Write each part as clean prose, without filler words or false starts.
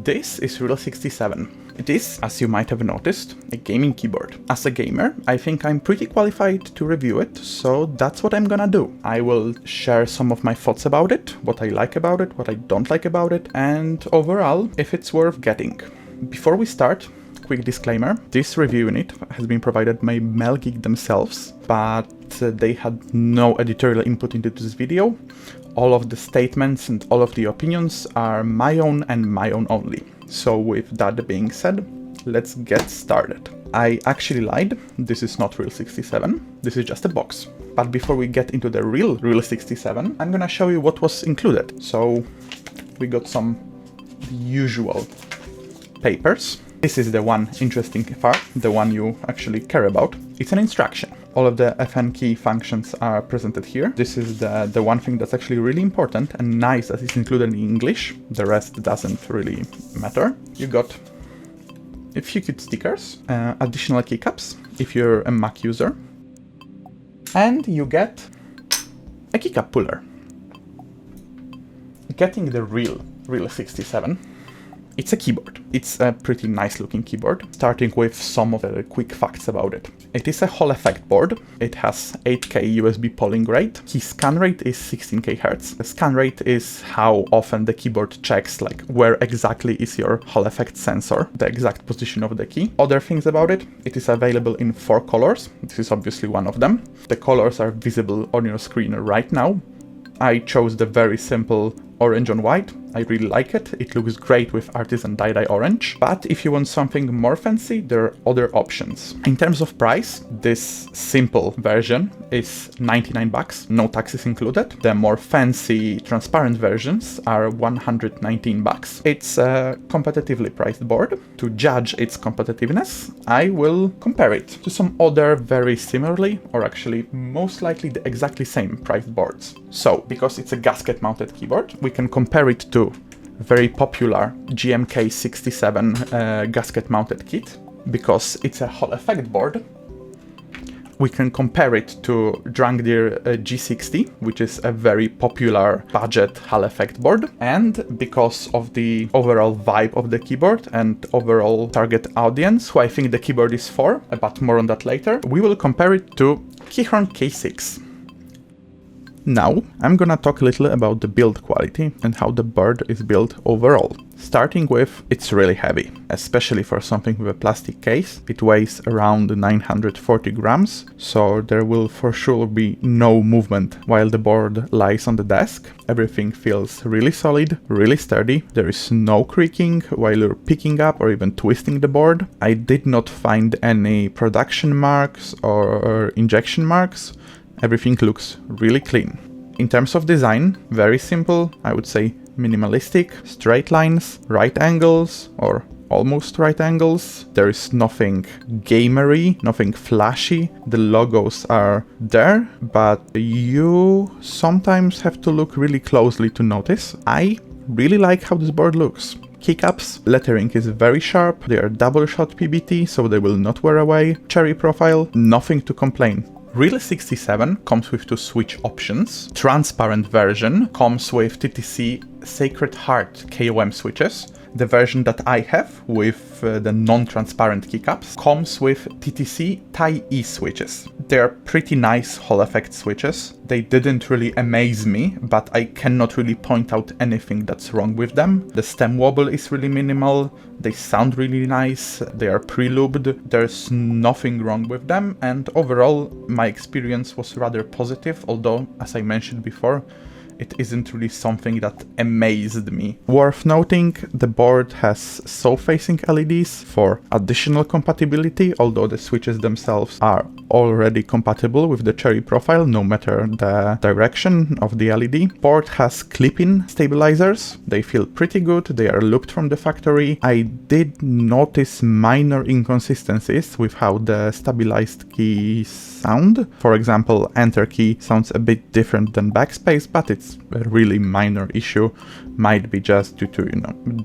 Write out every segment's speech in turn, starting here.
This is REAL67. It is, as you might have noticed, a gaming keyboard. As a gamer, I think I'm pretty qualified to review it, so that's what I'm gonna do. I will share some of my thoughts about it, what I like about it, what I don't like about it, and overall, if it's worth getting. Before we start, quick disclaimer, this review unit has been provided by MelGeek themselves, but they had no editorial input into this video. All of the statements and all of the opinions are my own and my own only. So with that being said, let's get started. I actually lied, this is not REAL67, this is just a box. But before we get into the real REAL67, I'm gonna show you what was included. So we got some usual papers. This is the one interesting part, the one you actually care about. It's an instruction. All of the FN key functions are presented here. This is the one thing that's actually really important and nice that it's included in English. The rest doesn't really matter. You got a few cute stickers, additional keycaps if you're a Mac user, and you get a keycap puller. Getting the real REAL67. It's a keyboard. It's a pretty nice looking keyboard, starting with some of the quick facts about it. It is a Hall effect board. It has 8K USB polling rate. Key scan rate is 16K Hz. The scan rate is how often the keyboard checks, like where exactly is your Hall effect sensor, the exact position of the key. Other things about it, it is available in 4 colors. This is obviously one of them. The colors are visible on your screen right now. I chose the very simple orange on white. I really like it. It looks great with artisan tie-dye orange. But if you want something more fancy, there are other options. In terms of price, this simple version is 99 bucks, no taxes included. The more fancy transparent versions are 119 bucks. It's a competitively priced board. To judge its competitiveness, I will compare it to some other very similarly, or actually most likely the exactly same priced boards. So, because it's a gasket mounted keyboard, we can compare it to very popular GMK67 gasket mounted kit. Because it's a Hall effect board, we can compare it to Dunkdeer G60, which is a very popular budget Hall effect board. And because of the overall vibe of the keyboard and overall target audience, who I think the keyboard is for, but more on that later, we will compare it to Keychron K6. Now, I'm gonna talk a little about the build quality and how the board is built overall. Starting with, it's really heavy, especially for something with a plastic case. It weighs around 940 grams, so there will for sure be no movement while the board lies on the desk. Everything feels really solid, really sturdy. There is no creaking while you're picking up or even twisting the board. I did not find any production marks or injection marks. Everything looks really clean. In terms of design, very simple, I would say minimalistic, straight lines, right angles, or almost right angles. There is nothing gamery, nothing flashy. The logos are there, but you sometimes have to look really closely to notice. I really like how this board looks. Keycaps, lettering is very sharp, they are double shot PBT, so they will not wear away. Cherry profile, nothing to complain. REAL67 comes with 2 switch options. Transparent version comes with TTC Sacred Heart KOM switches. The version that I have with the non-transparent keycaps comes with TTC Tie-E switches. They're pretty nice Hall effect switches. They didn't really amaze me, but I cannot really point out anything that's wrong with them. The stem wobble is really minimal, they sound really nice, they are pre-lubed, there's nothing wrong with them, and overall my experience was rather positive, although, as I mentioned before, it isn't really something that amazed me. Worth noting, the board has south-facing LEDs for additional compatibility, although the switches themselves are already compatible with the cherry profile, no matter the direction of the LED. Board has clip-in stabilizers. They feel pretty good, they are looped from the factory. I did notice minor inconsistencies with how the stabilized keys sound. For example, enter key sounds a bit different than backspace, but it's a really minor issue. Might be just due to,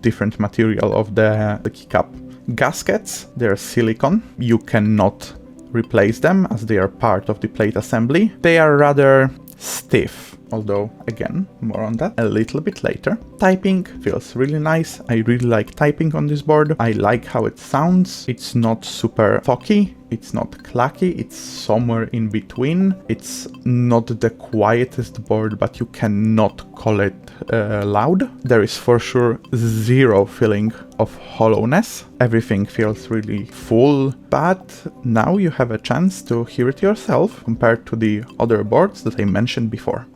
different material of the keycap. Gaskets, they're silicone. You cannot replace them as they are part of the plate assembly. They are rather stiff. although again, more on that a little bit later. Typing feels really nice. I really like typing on this board. I like how it sounds. It's not super talky. It's not clacky, it's somewhere in between. It's not the quietest board, but you cannot call it loud. There is for sure zero feeling of hollowness. Everything feels really full, but now you have a chance to hear it yourself compared to the other boards that I mentioned before.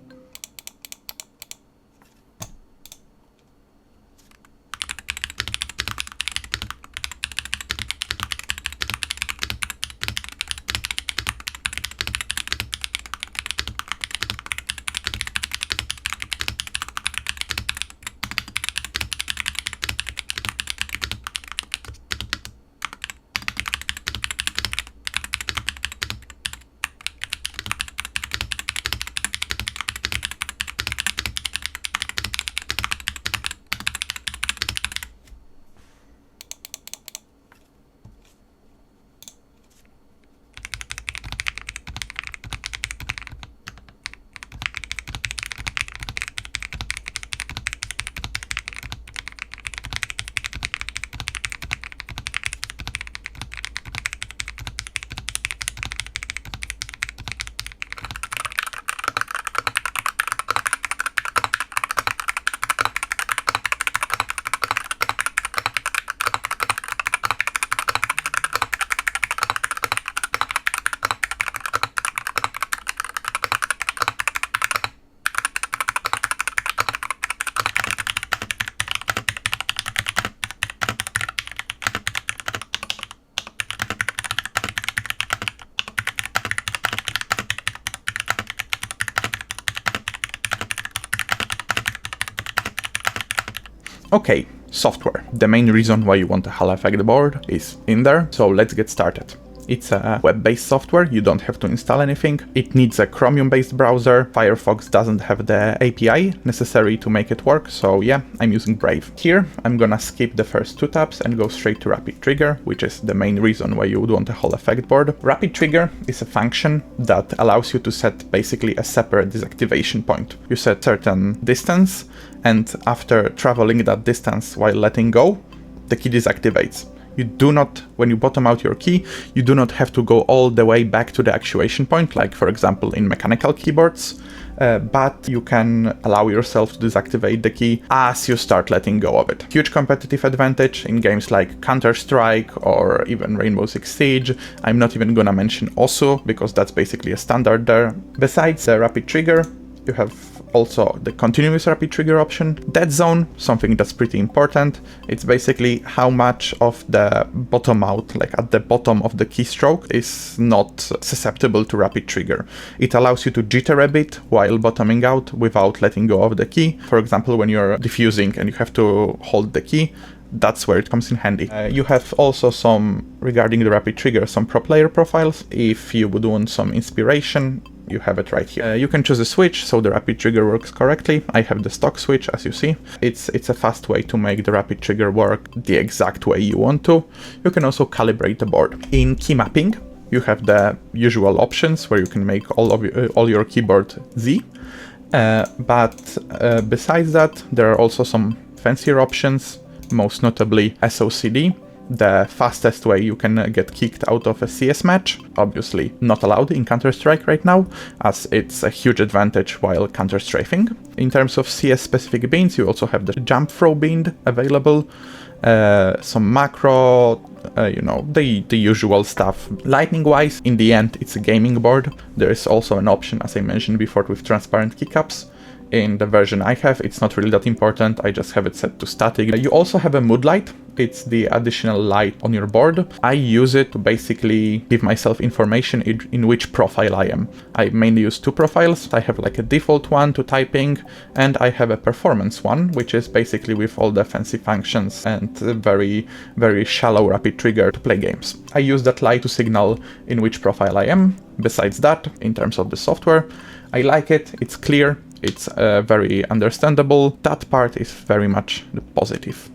Okay, software. The main reason why you want a Hall effect board is in there, so let's get started. It's a web-based software, you don't have to install anything. It needs a Chromium-based browser. Firefox doesn't have the API necessary to make it work, so yeah, I'm using Brave. Here, I'm gonna skip the first two tabs and go straight to Rapid Trigger, which is the main reason why you would want a Hall effect board. Rapid Trigger is a function that allows you to set basically a separate deactivation point. You set certain distance, and after traveling that distance while letting go, the key deactivates. You do not, when you bottom out your key, you do not have to go all the way back to the actuation point, like for example in mechanical keyboards, but you can allow yourself to deactivate the key as you start letting go of it. Huge competitive advantage in games like Counter-Strike or even Rainbow Six Siege. I'm not even gonna mention OSU, because that's basically a standard there. Besides the rapid trigger, you have also the continuous rapid trigger option. Dead zone, something that's pretty important. It's basically how much of the bottom out, like at the bottom of the keystroke, is not susceptible to rapid trigger. It allows you to jitter a bit while bottoming out without letting go of the key. For example, when you're diffusing and you have to hold the key, that's where it comes in handy. You have also some, regarding the rapid trigger, some pro player profiles. If you would want some inspiration, you have it right here. You can choose a switch so the rapid trigger works correctly. I have the stock switch, as you see. It's a fast way to make the rapid trigger work the exact way you want to. You can also calibrate the board. In key mapping, you have the usual options where you can make all your keyboard Z. But besides that, there are also some fancier options, most notably SOCD. The fastest way you can get kicked out of a CS match. Obviously not allowed in Counter-Strike right now, as it's a huge advantage while counter-strafing. In terms of CS specific beans, you also have the jump throw bean available, some macro, the usual stuff. Lightning wise, in the end, it's a gaming board. There is also an option, as I mentioned before, with transparent keycaps. In the version I have, it's not really that important, I just have it set to static. You also have a mood light. It's the additional light on your board. I use it to basically give myself information in which profile I am. I mainly use two profiles. I have like a default one to typing, and I have a performance one, which is basically with all the fancy functions and very, very shallow rapid trigger to play games. I use that light to signal in which profile I am. Besides that, in terms of the software, I like it, it's clear, it's very understandable. That part is very much the positive.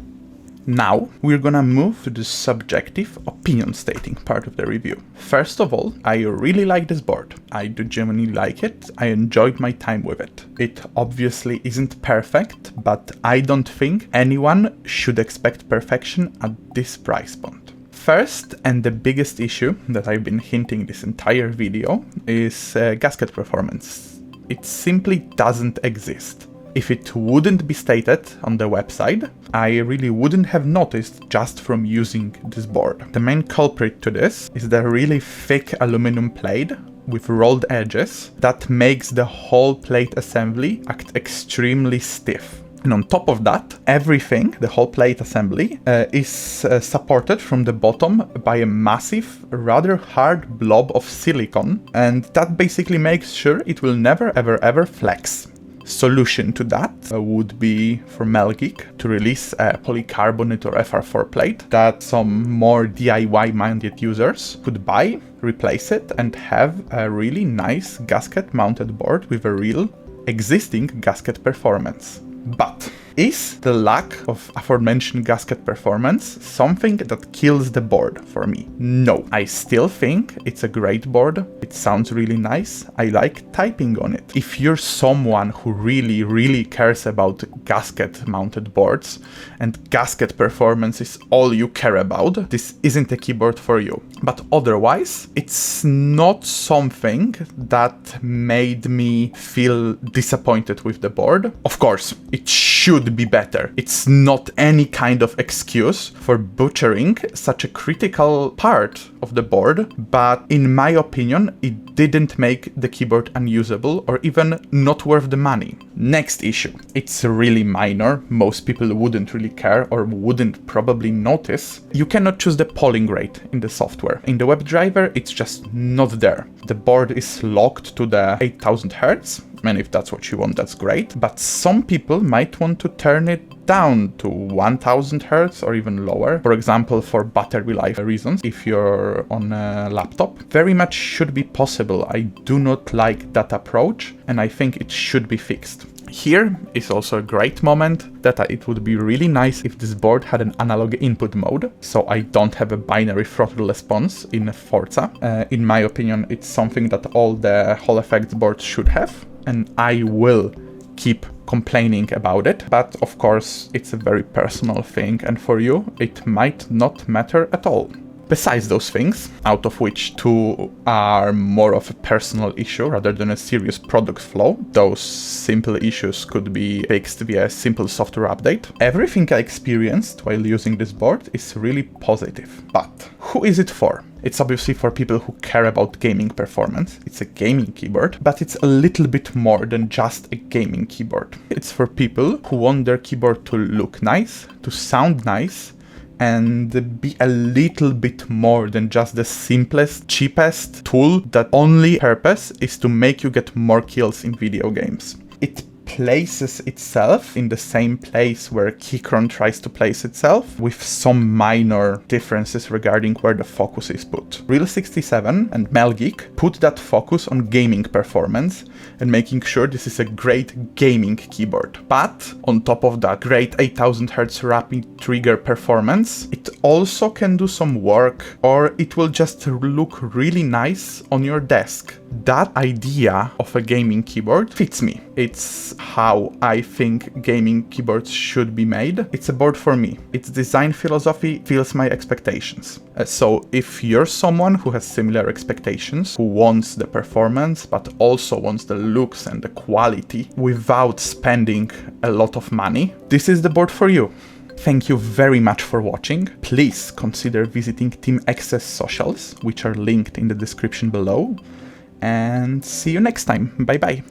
Now we're gonna move to the subjective opinion stating part of the review. First of all, I really like this board. I do genuinely like it. I enjoyed my time with it. It obviously isn't perfect, but I don't think anyone should expect perfection at this price point. First, and the biggest issue that I've been hinting this entire video, is gasket performance. It simply doesn't exist. If it wouldn't be stated on the website, I really wouldn't have noticed just from using this board. The main culprit to this is the really thick aluminum plate with rolled edges that makes the whole plate assembly act extremely stiff. And on top of that, everything, the whole plate assembly, is supported from the bottom by a massive, rather hard blob of silicone, and that basically makes sure it will never ever flex. Solution to that would be for MelGeek to release a polycarbonate or FR4 plate that some more DIY-minded users could buy, replace it, and have a really nice gasket-mounted board with a real existing gasket performance. But is the lack of aforementioned gasket performance something that kills the board for me? No. I still think it's a great board. It sounds really nice. I like typing on it. If you're someone who really cares about gasket mounted boards and gasket performance is all you care about, this isn't a keyboard for you. But otherwise, it's not something that made me feel disappointed with the board. Of course, it should be better. It's not any kind of excuse for butchering such a critical part of the board, but in my opinion, it didn't make the keyboard unusable or even not worth the money. Next issue. It's really minor. Most people wouldn't really care or wouldn't probably notice. You cannot choose the polling rate in the software. In the WebDriver, it's just not there. The board is locked to the 8000 Hz. And if that's what you want, that's great. But some people might want to turn it down to 1000 Hz or even lower. For example, for battery life reasons, if you're on a laptop. Very much should be possible. I do not like that approach, and I think it should be fixed. Here is also a great moment that it would be really nice if this board had an analog input mode, so I don't have a binary throttle response in Forza. In my opinion, it's something that all the Hall Effects boards should have, and I will keep complaining about it, but of course it's a very personal thing, and for you it might not matter at all. Besides those things, out of which two are more of a personal issue rather than a serious product flaw, those simple issues could be fixed via a simple software update. Everything I experienced while using this board is really positive. But who is it for? It's obviously for people who care about gaming performance. It's a gaming keyboard, but it's a little bit more than just a gaming keyboard. It's for people who want their keyboard to look nice, to sound nice, and be a little bit more than just the simplest, cheapest tool that only purpose is to make you get more kills in video games. It places itself in the same place where Keychron tries to place itself, with some minor differences regarding where the focus is put. REAL67 and MelGeek put that focus on gaming performance and making sure this is a great gaming keyboard. But on top of that great 8000 Hz rapid trigger performance, it also can do some work, or it will just look really nice on your desk. That idea of a gaming keyboard fits me. It's how I think gaming keyboards should be made. It's a board for me. Its design philosophy fills my expectations. So if you're someone who has similar expectations, who wants the performance but also wants the looks and the quality without spending a lot of money, this is the board for you. Thank you very much for watching. Please consider visiting Team X's socials, which are linked in the description below. And see you next time. Bye bye.